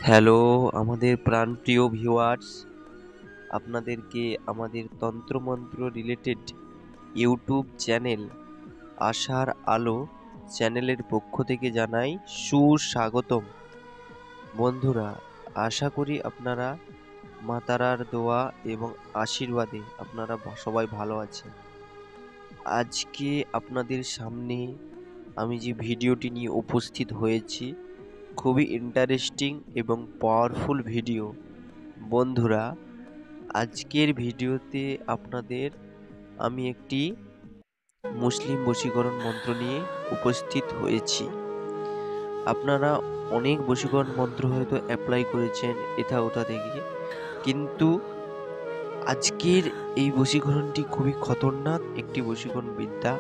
Hello আমাদের প্রাণপ্রিয় viewers, আপনাদেরকে আমাদের তন্ত্রমন্ত্র রিলেটেড ইউটিউব চ্যানেল আশার আলো চ্যানেলের পক্ষ থেকে জানাই সুস্বাগতম। বন্ধুরা, আশা করি আপনারা মা তারার দোয়া এবং আশীর্বাদে আপনারা সবাই ভালো আছেন। আজকে আপনাদের সামনে আমি যে ভিডিওটি নিয়ে উপস্থিত হয়েছি, খুবই ইন্টারেস্টিং এবং পাওয়ারফুল ভিডিও। বন্ধুরা, আজকের ভিডিওতে আপনাদের আমি একটি মুসলিম বশীকরণ মন্ত্র নিয়ে উপস্থিত হয়েছি। আপনারা অনেক বশীকরণ মন্ত্র হয়তো অ্যাপ্লাই করেছেন এথা ওথা থেকে, কিন্তু আজকের এই বশীকরণটি খুবই খতরনাক একটি বশীকরণ বিদ্যা।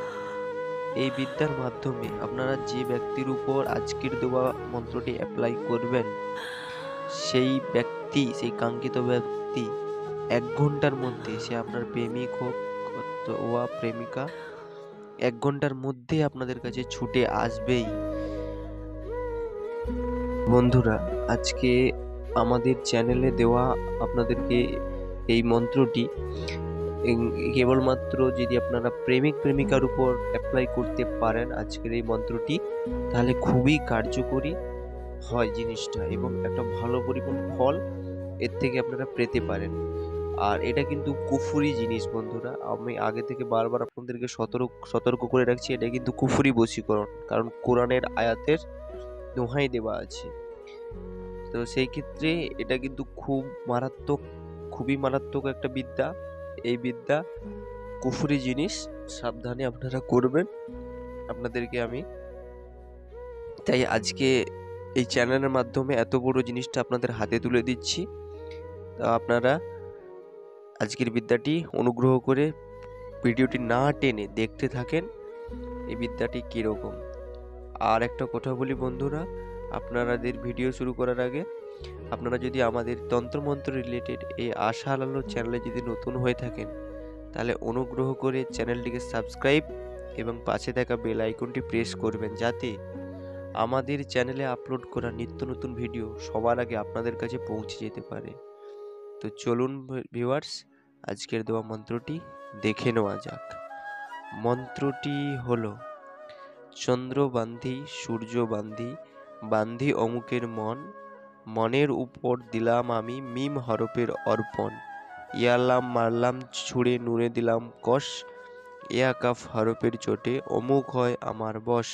এই বিদ্যার মাধ্যমে আপনারা যে ব্যক্তির উপর আজকের দেওয়া মন্ত্রটি অ্যাপ্লাই করবেন, সেই ব্যক্তি, সেই কাঙ্ক্ষিত ব্যক্তি ১ ঘন্টার মধ্যে, সে আপনার প্রেমিক হোক অথবা প্রেমিকা, ১ ঘন্টার মধ্যে আপনাদের কাছে ছুটে আসবেই। বন্ধুরা, আজকে আমাদের চ্যানেলে দেওয়া আপনাদেরকে এই মন্ত্রটি কেবলমাত্র যদি আপনারা প্রেমিক প্রেমিকার উপর অ্যাপ্লাই করতে পারেন আজকের এই মন্ত্রটি, তাহলে খুবই কার্যকরী হয় জিনিসটা এবং একটা ভালো পরিমাণ ফল এর থেকে আপনারা পেতে পারেন। আর এটা কিন্তু কুফরি জিনিস বন্ধুরা, আমি আগে থেকে বারবার আপনাদেরকে সতর্ক করে রাখছি, এটা কিন্তু কুফরি বশীকরণ, কারণ কোরআনের আয়াতের দোহাই দেওয়া আছে। তো সেই ক্ষেত্রে এটা কিন্তু খুবই মারাত্মক একটা বিদ্যা। এই বিদ্যা কুফরি জিনিস, সাবধানে আপনারা করবেন। আপনাদেরকে আমি তাই আজকে এই চ্যানেলের মাধ্যমে এত বড় জিনিসটা আপনাদের হাতে তুলে দিচ্ছি। তো আপনারা আজকের বিদ্যাটি অনুগ্রহ করে ভিডিওটি না টেনে দেখতে থাকেন এই বিদ্যাটি কীরকম। আর একটা কথা বলি বন্ধুরা, আপনাদের ভিডিও শুরু করার আগে আপনারা যদি আমাদের তন্ত্রমন্ত্র রিলেটেড এই আশা আলো চ্যানেলে যদি নতুন হয়ে থাকেন, তাহলে অনুগ্রহ করে চ্যানেলটিকে সাবস্ক্রাইব এবং পাশে থাকা বেল আইকনটি প্রেস করবেন, যাতে আমাদের চ্যানেলে আপলোড করা নিত্য নতুন ভিডিও সবার আগে আপনাদের কাছে পৌঁছে যেতে পারে। তো চলুন ভিউয়ার্স, আজকের দেওয়া মন্ত্রটি দেখে নেওয়া যাক। মন্ত্রটি হলো: চন্দ্র বান্ধি সূর্য বান্ধি, বান্ধি অমুকের মন, মনের উপর দিলাম আমি মিম হরফের অর্পণ, ইয়ালাম মারলাম ছুঁড়ে নুরে দিলাম কষ, ইয়া কাফ হরফের চোটে অমুক হয় আমার বশ,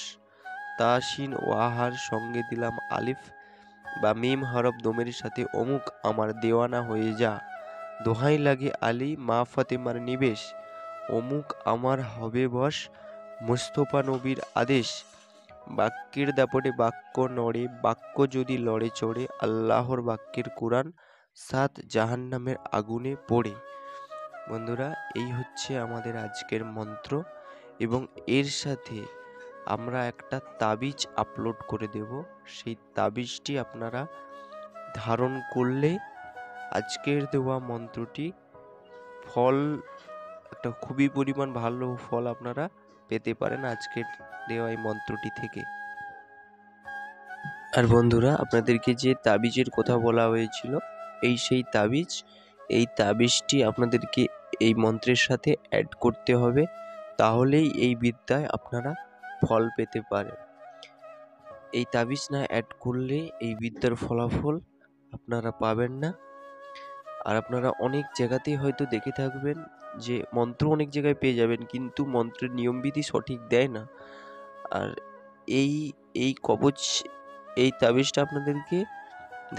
তাসিন ও আহার সঙ্গে দিলাম আলিফ বা মিম হরফ দমের সাথে অমুক আমার দেওয়ানা হয়ে যা, দোহাই লাগে আলী মা ফাতেমার নিবেশ, অমুক আমার হবে বশ, মুস্তফা নবীর আদেশ, বাক্যের দাপটে বাক্য নড়ে, বাক্য যদি লড়ে চড়ে, আল্লাহর বাক্যের কোরআন ৭ জাহান্নামের আগুনে পড়ে। বন্ধুরা, এই হচ্ছে আমাদের আজকের মন্ত্র এবং এর সাথে আমরা একটা তাবিজ আপলোড করে দেব। সেই তাবিজটি আপনারা ধারণ করলে আজকের দেওয়া মন্ত্রটি ফল, একটা খুবই পরিমাণ ভালো ফল আপনারা পেতে পারেন আজকের দেওয়া এই মন্ত্রটি থেকে। আর বন্ধুরা, আপনাদেরকে যে তাবিজের কথা বলা হয়েছিল, সেই তাবিজ, এই তাবিজটি আপনাদেরকে এই মন্ত্রের সাথে অ্যাড করতে হবে, তাহলেই এই বিদ্যায় আপনারা ফল পেতে পারেন। এই তাবিজ না অ্যাড করলে এই বিদ্যার ফলাফল আপনারা পাবেন না। আর আপনারা অনেক জায়গাতেই হয়তো দেখে থাকবেন যে মন্ত্র অনেক জায়গায় পেয়ে যাবেন, কিন্তু মন্ত্রের নিয়মবিধি সঠিক দেয় না। আর এই এই কবচ, এই তাবিজটা আপনাদেরকে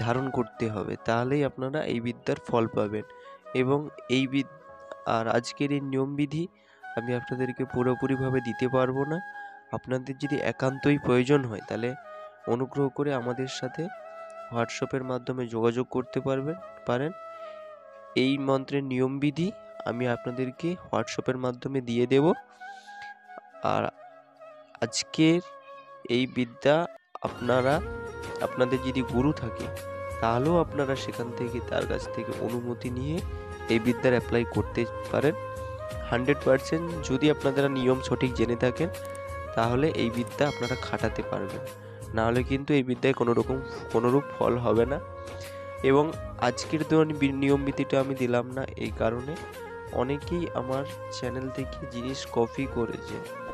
ধারণ করতে হবে, তাহলেই আপনারা এই বিদ্যার ফল পাবেন। এবং আর আজকের এই নিয়মবিধি আমি আপনাদেরকে পুরোপুরিভাবে দিতে পারবো না। আপনাদের যদি একান্তই প্রয়োজন হয়, তাহলে অনুগ্রহ করে আমাদের সাথে হোয়াটসঅ্যাপের মাধ্যমে যোগাযোগ করতে পারেন। এই মন্ত্রের নিয়মবিধি আমি আপনাদেরকে হোয়াটসঅ্যাপের মাধ্যমে দিয়ে দেব। আর আজকের এই বিদ্যা আপনাদের যদি গুরু থাকে, তাহলেও আপনারা সেখান থেকে, তার কাছ থেকে অনুমতি নিয়ে এই বিদ্যার অ্যাপ্লাই করতে পারেন। 100% যদি আপনারা নিয়ম সঠিক জেনে থাকেন, তাহলে এই বিদ্যা আপনারা খাটাতে পারবেন। নাহলে কিন্তু এই বিদ্যায় কোনোরূপ ফল হবে না। এবং আজকের নিয়ম নীতিটা আমি দিলাম না এই কারণে, অনেকেই আমার চ্যানেল থেকে জিনিস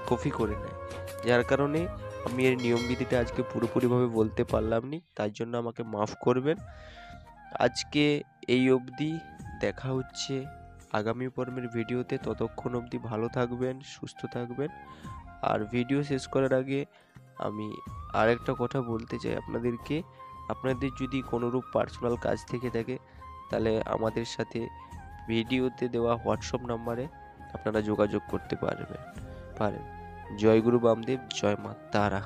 কপি করে নেয়, যার কারণে আমি এর নিয়ম নীতিটা আজকে পুরোপুরিভাবে বলতে পারলাম নি, তার জন্য আমাকে মাফ করবেন। আজকে এই অবধি, দেখা হচ্ছে আগামী পর্বের ভিডিওতে। ততক্ষণ অবধি ভালো থাকবেন, সুস্থ থাকবেন। আর ভিডিও শেষ করার আগে আমি আরেকটা কথা বলতে চাই আপনাদেরকে, আপনাদের যদি কোনোরূপ পার্সোনাল কাজ থেকে থাকে তাহলে আমাদের সাথে ভিডিওতে দেওয়া হোয়াটসঅ্যাপ নাম্বারে আপনারা যোগাযোগ করতে পারেন। জয় গুরু বামদেব, জয় মা তারা।